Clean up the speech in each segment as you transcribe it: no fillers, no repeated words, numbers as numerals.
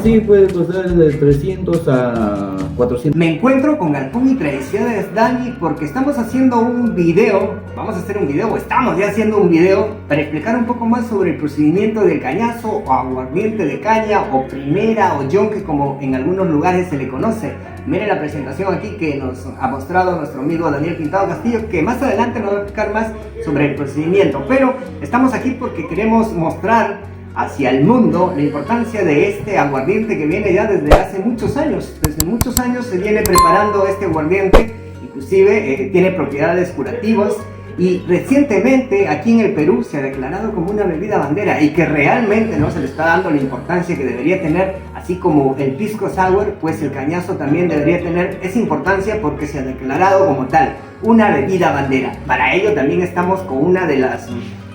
sí, puede costar de 300 a 400. Me encuentro con Galpón y Tradiciones, Dani, porque estamos haciendo un video, o estamos ya haciendo un video para explicar un poco más sobre el procedimiento del cañazo o aguardiente de caña o primera o yonque, como en algunos lugares se le conoce. Miren la presentación aquí que nos ha mostrado nuestro amigo Daniel Pintado Castillo, que más adelante nos va a explicar más sobre el procedimiento, pero estamos aquí porque queremos mostrar hacia el mundo la importancia de este aguardiente que viene ya desde hace muchos años. Desde muchos años se viene preparando este aguardiente, inclusive tiene propiedades curativas, y recientemente aquí en el Perú se ha declarado como una bebida bandera y que realmente no se le está dando la importancia que debería tener, así como el pisco sour, pues el cañazo también debería tener esa importancia porque se ha declarado como tal una bebida bandera. Para ello también estamos con una de las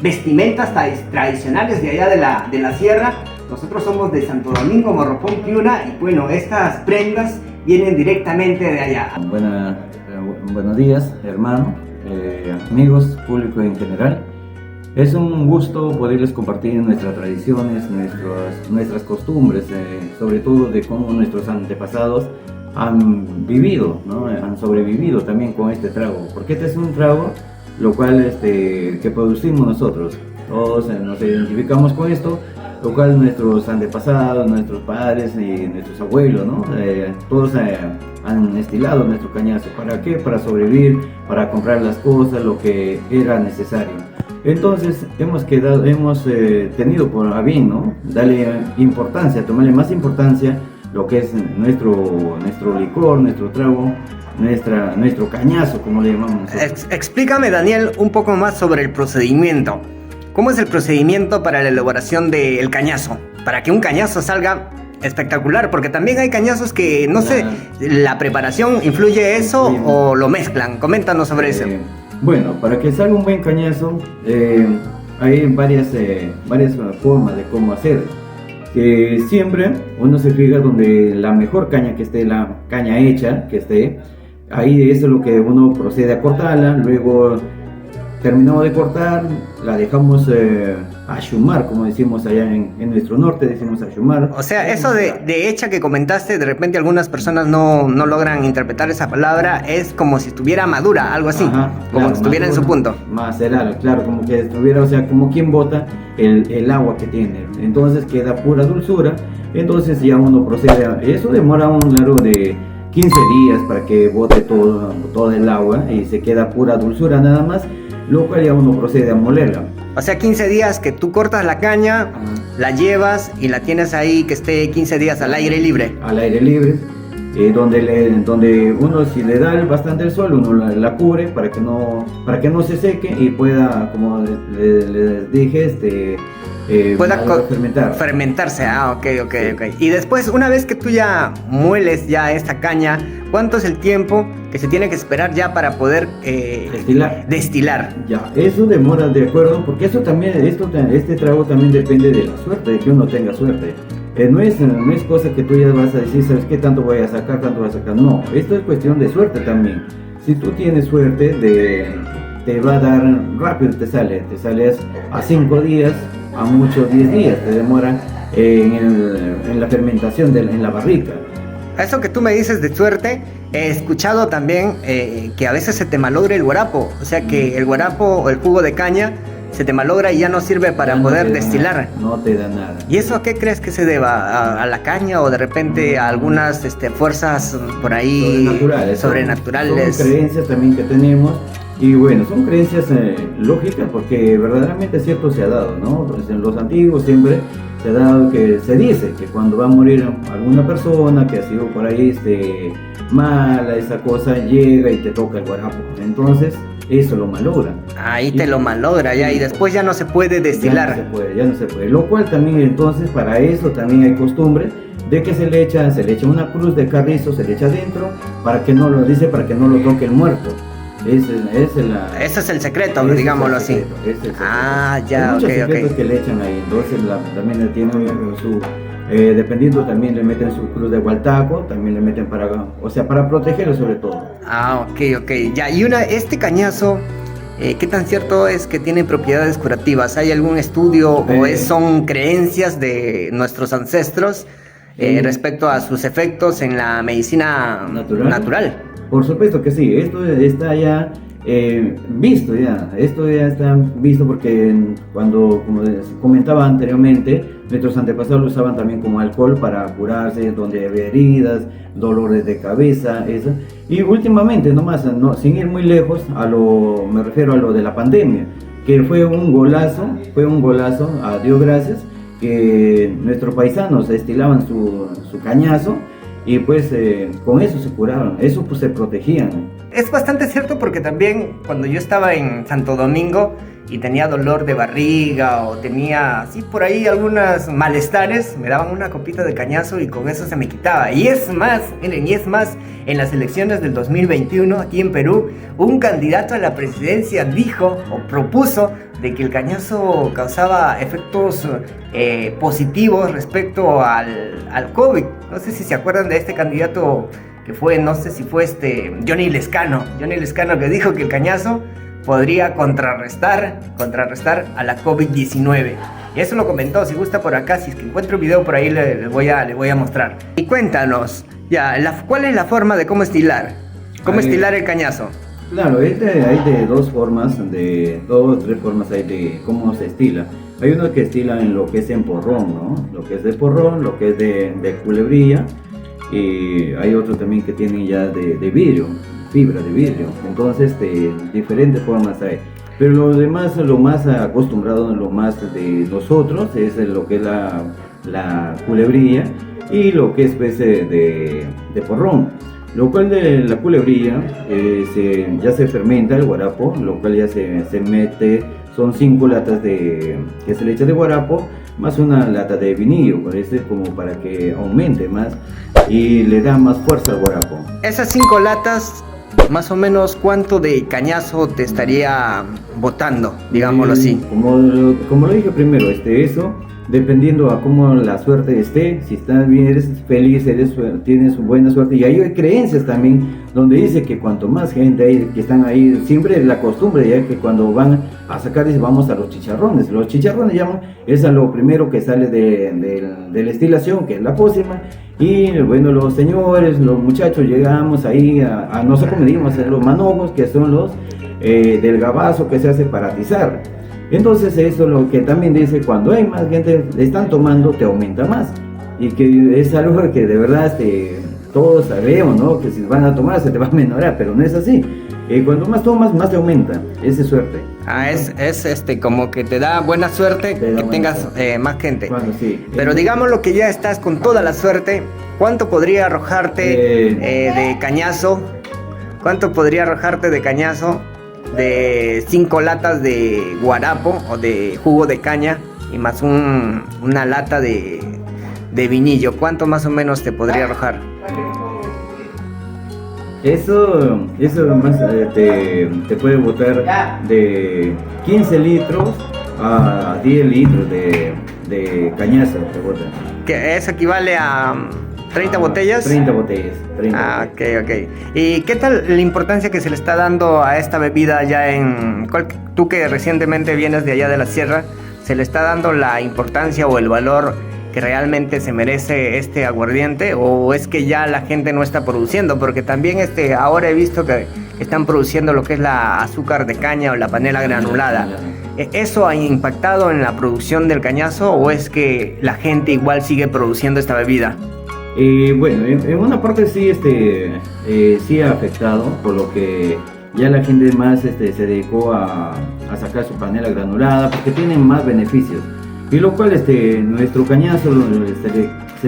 vestimentas tradicionales de allá de la sierra. Nosotros somos de Santo Domingo, Morropón, Piura, y bueno, estas prendas vienen directamente de allá. Buenos días, hermano, amigos, público en general. Es un gusto poderles compartir nuestras tradiciones, nuestras costumbres, sobre todo de cómo nuestros antepasados han vivido, ¿no? Han sobrevivido también con este trago, porque este es un trago lo cual que producimos nosotros. Todos nos identificamos con esto, lo cual nuestros antepasados, nuestros padres y nuestros abuelos, ¿no? Todos han estilado nuestro cañazo. ¿Para qué? Para sobrevivir, para comprar las cosas, lo que era necesario. Entonces hemos tenido por a bien, ¿no? Darle importancia, tomarle más importancia lo que es nuestro licor, nuestro trago, nuestro cañazo, como le llamamos. Explícame, Daniel, un poco más sobre el procedimiento. ¿Cómo es el procedimiento para la elaboración del cañazo? Para que un cañazo salga espectacular, porque también hay cañazos que, no sé, la preparación influye eso o lo mezclan. Coméntanos sobre eso. Bueno, para que salga un buen cañazo, hay varias formas de cómo hacer. Siempre uno se fija donde la mejor caña que esté, la caña hecha que esté, ahí eso es lo que uno procede a cortarla. Luego, terminado de cortar, la dejamos achumar, como decimos allá en nuestro norte, decimos achumar. O sea, eso de hecha que comentaste, de repente algunas personas no logran interpretar esa palabra, es como si estuviera madura, algo así. Ajá, como si estuviera madura, en su punto. Macerada, claro, como que estuviera, o sea, como quien bota el agua que tiene. Entonces queda pura dulzura. Entonces ya uno procede eso demora un largo de 15 días para que bote todo el agua y se queda pura dulzura nada más, lo cual ya uno procede a molerla. O sea, 15 días que tú cortas la caña, la llevas y la tienes ahí que esté 15 días al aire libre. Al aire libre, donde uno, si le da bastante el sol, uno la cubre para que no se seque y pueda, como les dije, pueda fermentarse. Ok. Y después, una vez que tú ya mueles ya esta caña, ¿cuánto es el tiempo que se tiene que esperar ya para poder destilar? Ya, eso demora, de acuerdo, porque este trago también depende de la suerte, de que uno tenga suerte. No es cosa que tú ya vas a decir, ¿sabes qué? Tanto voy a sacar. No, esto es cuestión de suerte también. Si tú tienes suerte, te va a dar rápido, te sales a 5 días, a mucho 10 días, te demora en la fermentación en la barrica. Eso que tú me dices de suerte, he escuchado también que a veces se te malogra el guarapo, o sea que el guarapo o el jugo de caña se te malogra y ya no sirve para poder destilar. No te da nada. ¿Y eso a qué crees que se deba? ¿A la caña o de repente a algunas fuerzas por ahí sobrenaturales? Son creencias también que tenemos. Y bueno, son creencias lógicas porque verdaderamente cierto se ha dado, ¿no? Pues en los antiguos siempre se ha dado que se dice que cuando va a morir alguna persona que ha sido por ahí mala, esa cosa llega y te toca el guarapo. Entonces eso lo malogra. Ahí te lo malogra ya, y después ya no se puede destilar. Ya no se puede. Lo cual también entonces para eso también hay costumbre de que se le echa una cruz de carrizo, se le echa adentro para que no lo toque el muerto. Ese es el secreto, digámoslo así. Ya, hay muchos secretos que le echan ahí. Entonces también tiene dependiendo también le meten su cruz de gualtaco, también le meten para protegerlo sobre todo. Ok, ya. Y este cañazo, ¿qué tan cierto es que tiene propiedades curativas? ¿Hay algún estudio o son creencias de nuestros ancestros respecto a sus efectos en la medicina natural. Por supuesto que sí, esto está ya visto ya, esto ya está visto porque cuando, como comentaba anteriormente, nuestros antepasados lo usaban también como alcohol para curarse, donde había heridas, dolores de cabeza, eso. Y últimamente, nomás, no, sin ir muy lejos, me refiero a lo de la pandemia, que fue un golazo, a Dios gracias, que nuestros paisanos estilaban su cañazo y pues con eso se curaron, eso pues se protegían. Es bastante cierto porque también cuando yo estaba en Santo Domingo y tenía dolor de barriga o tenía así por ahí algunos malestares, me daban una copita de cañazo y con eso se me quitaba. Y es más, miren, en las elecciones del 2021 aquí en Perú, un candidato a la presidencia dijo o propuso de que el cañazo causaba efectos positivos respecto al COVID. No sé si se acuerdan de este candidato que fue, no sé si fue Johnny Lescano que dijo que el cañazo podría contrarrestar a la COVID-19. Y eso lo comentó, si gusta por acá, si es que encuentro un video por ahí le voy a mostrar. Y cuéntanos, ¿cuál es la forma de cómo estilar? ¿Cómo estilar el cañazo? Claro, hay de dos o tres formas hay de cómo se estila. Hay uno que estila en lo que es en porrón, ¿no? Lo que es de porrón, lo que es de culebrilla. Y hay otro también que tienen ya de vidrio, fibra de vidrio. Entonces, diferentes formas hay. Pero lo demás, lo más acostumbrado, lo más de nosotros es lo que es la culebrilla y lo que es especie de porrón. Lo cual de la culebrilla ya se fermenta el guarapo, lo cual ya se mete, son 5 latas que se le echa de guarapo, más una lata de vinillo, parece como para que aumente más y le da más fuerza al guarapo. Esas 5 latas, más o menos, ¿cuánto de cañazo te estaría botando, digámoslo así? Como lo dije primero, eso dependiendo a cómo la suerte esté, si estás bien, eres feliz, tienes buena suerte. Y hay creencias también donde dice que cuanto más gente hay que están ahí, siempre es la costumbre ya que cuando van a sacar, dice, vamos a los chicharrones. Los chicharrones es a lo primero que sale de la estilación, que es la pócima. Y bueno, los señores, los muchachos, llegamos ahí a nosotros medimos los manojos, que son los del gabazo que se hace para atizar. Entonces eso es lo que también dice, cuando hay más gente le están tomando, te aumenta más. Y que es algo que de verdad todos sabemos, ¿no? Que si van a tomar se te va a menorar, pero no es así. Cuando más tomas, más te aumenta. Esa es suerte. Es como que te da buena suerte que tengas más gente. Bueno, sí. Pero digamos lo que ya estás con toda la suerte, ¿cuánto podría arrojarte de cañazo? ¿Cuánto podría arrojarte de cañazo? De 5 latas de guarapo o de jugo de caña y más una lata de vinillo. ¿Cuánto más o menos te podría arrojar? Eso más te puede botar de 15 litros a 10 litros de cañazo te bota. ¿Que eso equivale a 30 botellas? 30 botellas. Ok. ¿Y qué tal la importancia que se le está dando a esta bebida ya tú que recientemente vienes de allá de la sierra, se le está dando la importancia o el valor que realmente se merece este aguardiente, o es que ya la gente no está produciendo? Porque también ahora he visto que están produciendo lo que es la azúcar de caña o la panela granulada. ¿Eso ha impactado en la producción del cañazo o es que la gente igual sigue produciendo esta bebida? Bueno, en una parte sí, sí ha afectado, por lo que ya la gente más se dedicó a sacar su panela granulada porque tienen más beneficios. Y lo cual nuestro cañazo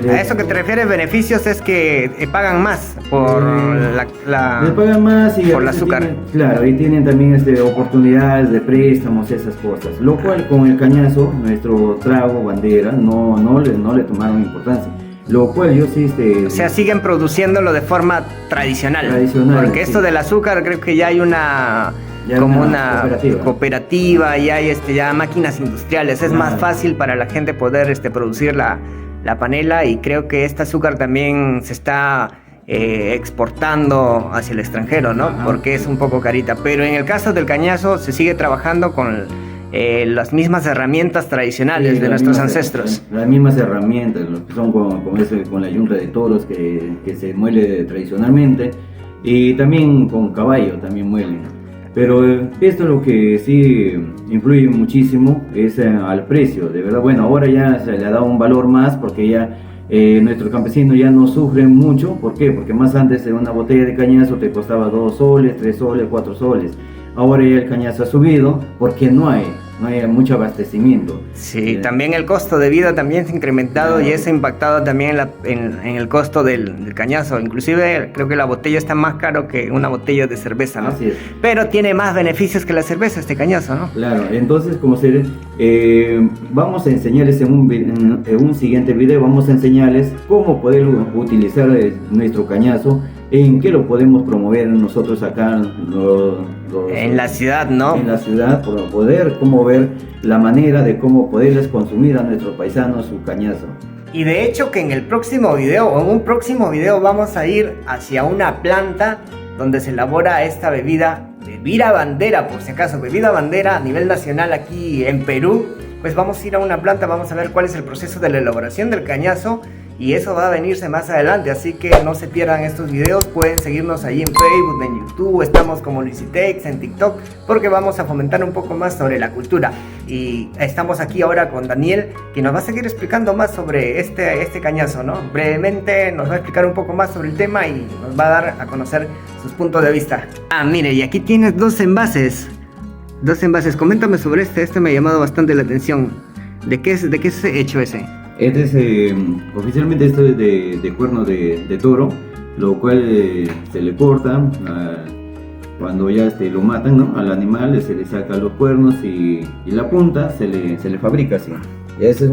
¿A eso que te refieres beneficios es que pagan más por le pagan más y por el azúcar? Claro, y tienen también oportunidades de préstamos, esas cosas. Lo cual con el cañazo, nuestro trago, bandera, no le tomaron importancia. Lo cual yo sí... O sea, siguen produciéndolo de forma tradicional. Porque esto del azúcar creo que ya hay una cooperativa y hay ya máquinas industriales. Es más fácil para la gente poder producir la panela, y creo que este azúcar también se está exportando hacia el extranjero, ¿no? Porque es un poco carita. Pero en el caso del cañazo se sigue trabajando con las mismas herramientas tradicionales de nuestros ancestros. Las mismas herramientas, lo que son con la yunta de toros que se muele tradicionalmente, y también con caballo también muelen. Pero esto lo que sí influye muchísimo es al precio, de verdad. Bueno, ahora ya se le ha dado un valor más porque ya nuestros campesinos ya no sufren mucho. ¿Por qué? Porque más antes una botella de cañazo te costaba 2 soles, 3 soles, 4 soles. Ahora ya el cañazo ha subido porque no hay mucho abastecimiento. Sí, también el costo de vida también se ha incrementado, y eso ha impactado también en el costo del cañazo. Inclusive creo que la botella está más caro que una botella de cerveza, ¿no? Así es. Pero tiene más beneficios que la cerveza este cañazo, ¿no? Claro, entonces vamos a enseñarles en un siguiente video, vamos a enseñarles cómo poder utilizar nuestro cañazo, en qué lo podemos promover nosotros acá en la ciudad, ¿no? En la ciudad, para poder ver la manera de cómo poderles consumir a nuestros paisanos su cañazo. Y de hecho que en el próximo video, o en un próximo video, vamos a ir hacia una planta donde se elabora esta bebida bandera, por si acaso, bebida bandera a nivel nacional aquí en Perú. Pues vamos a ir a una planta, vamos a ver cuál es el proceso de la elaboración del cañazo, y eso va a venirse más adelante, así que no se pierdan estos videos. Pueden seguirnos ahí en Facebook, en YouTube, estamos como Luisitex, en TikTok, porque vamos a fomentar un poco más sobre la cultura. Y estamos aquí ahora con Daniel, que nos va a seguir explicando más sobre este cañazo, ¿no? Brevemente nos va a explicar un poco más sobre el tema y nos va a dar a conocer sus puntos de vista. Ah, mire, y aquí tienes dos envases, coméntame sobre este me ha llamado bastante la atención. ¿De qué es hecho ese? Este es, oficialmente esto es de cuerno de toro, lo cual se le corta cuando ya lo matan, ¿no? Al animal se le saca los cuernos y la punta se le fabrica así. Y ese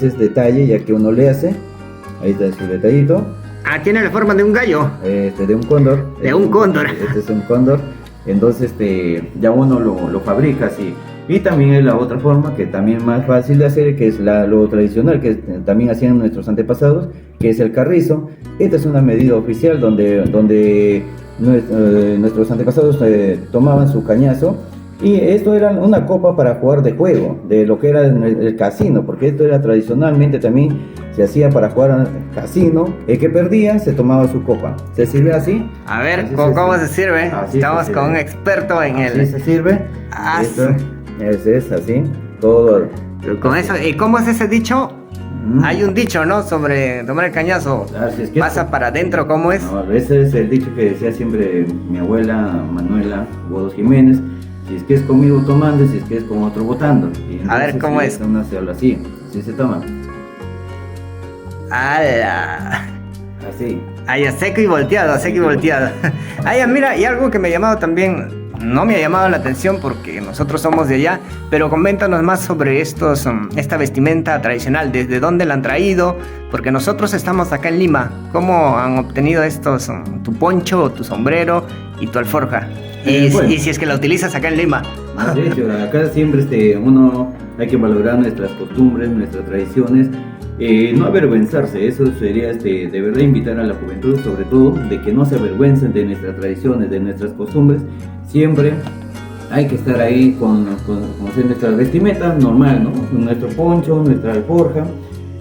es detalle, ya que uno le hace, ahí está su detallito. Ah, tiene la forma de un gallo. De un cóndor. De un cóndor. Este es un cóndor, entonces ya uno lo fabrica así. Y también es la otra forma, que también más fácil de hacer, que es lo tradicional, que también hacían nuestros antepasados, que es el carrizo. Esta es una medida oficial donde nuestros antepasados tomaban su cañazo, y esto era una copa para jugar de juego, de lo que era el casino, porque esto era tradicionalmente también se hacía para jugar al casino. El que perdía se tomaba su copa. ¿Se sirve así? A ver, ¿cómo se sirve? Estamos con un experto en así se sirve. Es así, todo. Con eso, ¿y cómo es ese dicho? Hay un dicho, ¿no? Sobre tomar el cañazo. Claro, si es que pasa para adentro, ¿cómo es? No, ese es el dicho que decía siempre mi abuela Manuela Bodos Jiménez: si es que es conmigo tomando, si es que es con otro botando. A ver, ¿cómo es? Se habla así, así se toma. ¡Hala! Así. Ay, a seco y volteado, Ay, mira, y algo que me ha llamado también, no me ha llamado la atención porque nosotros somos de allá, pero coméntanos más sobre esta vestimenta tradicional, desde dónde la han traído, porque nosotros estamos acá en Lima. ¿Cómo han obtenido tu poncho, tu sombrero y tu alforja? Y si es que la utilizas acá en Lima. De hecho, acá siempre uno hay que valorar nuestras costumbres, nuestras tradiciones, no avergüenzarse. Eso sería de verdad invitar a la juventud, sobre todo, de que no se avergüencen de nuestras tradiciones, de nuestras costumbres. Siempre hay que estar ahí con nuestra vestimenta normal, ¿no? Nuestro poncho, nuestra alforja,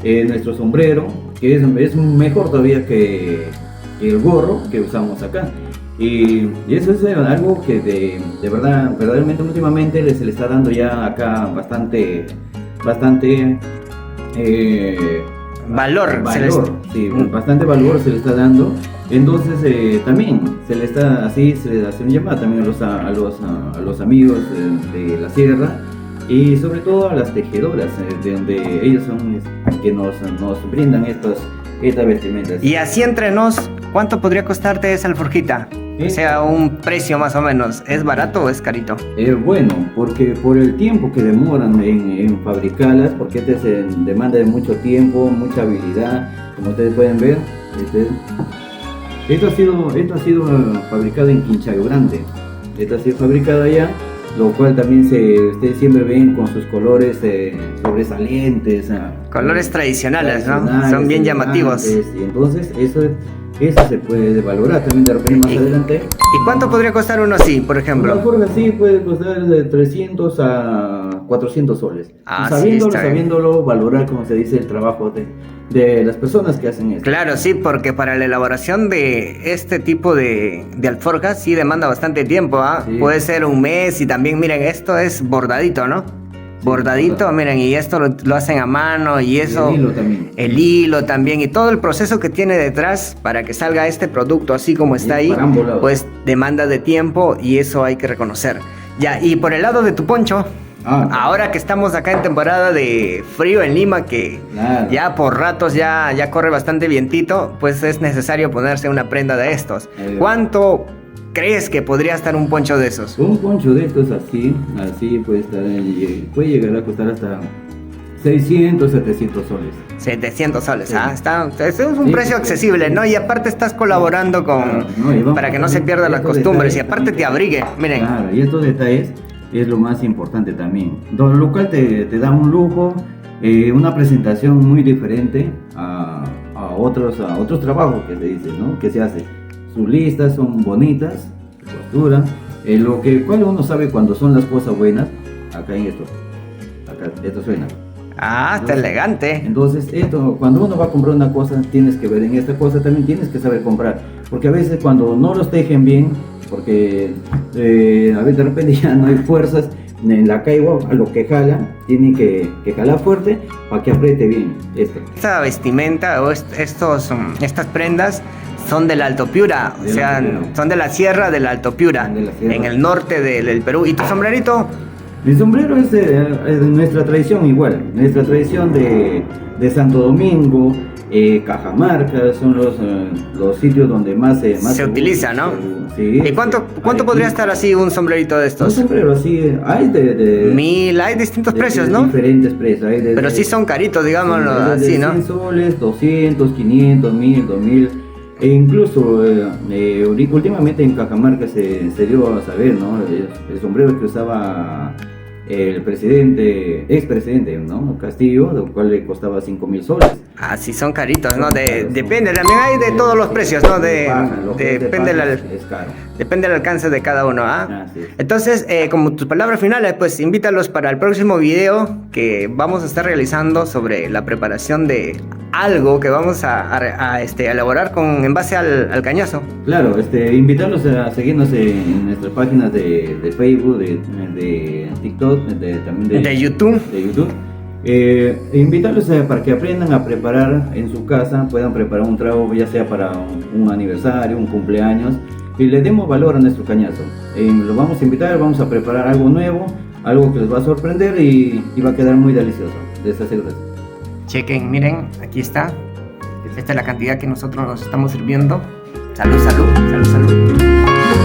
nuestro sombrero, que es mejor todavía que el gorro que usamos acá. Y eso es algo que de verdad, verdaderamente últimamente se le está dando ya acá bastante valor. Sí, bastante valor se le está dando. Entonces también se le hace un llamado también a los amigos de la sierra, y sobre todo a las tejedoras, de donde ellos son que nos brindan estas vestimentas. Y así entre nos, ¿cuánto podría costarte esa alforjita? O sea, un precio más o menos. ¿Es barato o es carito? Bueno, porque por el tiempo que demoran en fabricarlas, porque se demanda de mucho tiempo, mucha habilidad, como ustedes pueden ver. Esto ha sido fabricado en Quinchayo Grande. Esto ha sido fabricado allá, lo cual también ustedes siempre ven con sus colores sobresalientes. Colores tradicionales, ¿no? Son bien llamativos. Y entonces eso se puede valorar también de repente más adelante. ¿Y cuánto podría costar uno así, por ejemplo? Una forma así puede costar de 300 a 400 soles. Ah, Sabiéndolo, sí, está bien. sabiéndolo valorar, como se dice, el trabajo de las personas que hacen esto. Claro, sí, porque para la elaboración de este tipo de alforjas sí demanda bastante tiempo, ¿ah? Sí. Puede ser un mes y también, miren, esto es bordadito, ¿no? Bordadito, bordado. miren, y esto lo hacen a mano y eso... el hilo también. El hilo también y todo el proceso que tiene detrás para que salga este producto así como está ahí, para ambos lados. pues demanda de tiempo y eso hay que reconocer. Ya, y por el lado de tu poncho... Ahora que estamos acá en temporada de frío en Lima, que claro, ya por ratos ya corre bastante vientito, pues es necesario ponerse una prenda de estos. ¿Cuánto crees que podría estar un poncho de esos? un poncho de estos así puede llegar a costar hasta 600, 700 soles. 700 soles, Sí. Es un Sí, precio sí, accesible, sí. ¿no? Y aparte estás colaborando con... Claro, no, y vamos para que no a se ver pierdan las estos costumbres y detalles aparte te también. abrigue, miren. Claro, y estos detalles es lo más importante también. Lo cual te da un lujo, una presentación muy diferente a otros trabajos que se dice, ¿no? Que se hace. Sus listas son bonitas, costura. Cual uno sabe cuando son las cosas buenas. Acá en esto. Acá, esto suena. Ah, está elegante. Entonces, cuando uno va a comprar una cosa, tienes que ver en esta cosa, también tienes que saber comprar. Porque a veces cuando no los tejen bien, porque a veces de repente ya no hay fuerzas en la caigua, a lo que jalan, tienen que jalar fuerte para que apriete bien esto. Esta vestimenta o estas prendas son del Alto Piura, o sea, son de la sierra del Alto Piura, De la sierra. en el norte del Perú. ¿Y tu sombrerito? Mi sombrero es nuestra tradición igual, nuestra tradición de Santo Domingo, Cajamarca, son los sitios donde más Se utiliza, ¿no? Sí. ¿Y cuánto podría estar así un sombrerito de Un estos? sombrero así, hay 1000, hay distintos precios, ¿no? Diferentes precios. Pero sí son caritos, digámoslo desde así, ¿no? 100 soles, 200, 500, 1000, 2000. E incluso últimamente en Cajamarca se dio a saber, ¿no? El sombrero que usaba el expresidente, ¿no? Castillo, lo cual le costaba 5000 soles. Ah, sí son caritos, ¿no? Depende, también hay de todos los precios, ¿no? Depende es caro. Depende del alcance de cada uno, ¿ah? Así es. Entonces, como tus palabras finales, pues invítalos para el próximo video que vamos a estar realizando sobre la preparación de algo que vamos a elaborar en base al cañazo. Claro, invitarlos a seguirnos en nuestras páginas de Facebook, de TikTok, también De YouTube. de YouTube. Invitarlos para que aprendan a preparar en su casa, puedan preparar un trago ya sea para un aniversario, un cumpleaños, y le demos valor a nuestro cañazo. Los vamos a invitar, vamos a preparar algo nuevo, algo que les va a sorprender y va a quedar muy delicioso, de esa cerveza. Chequen, miren, aquí está. Esta es la cantidad que nosotros nos estamos sirviendo. Salud, salud, salud, salud.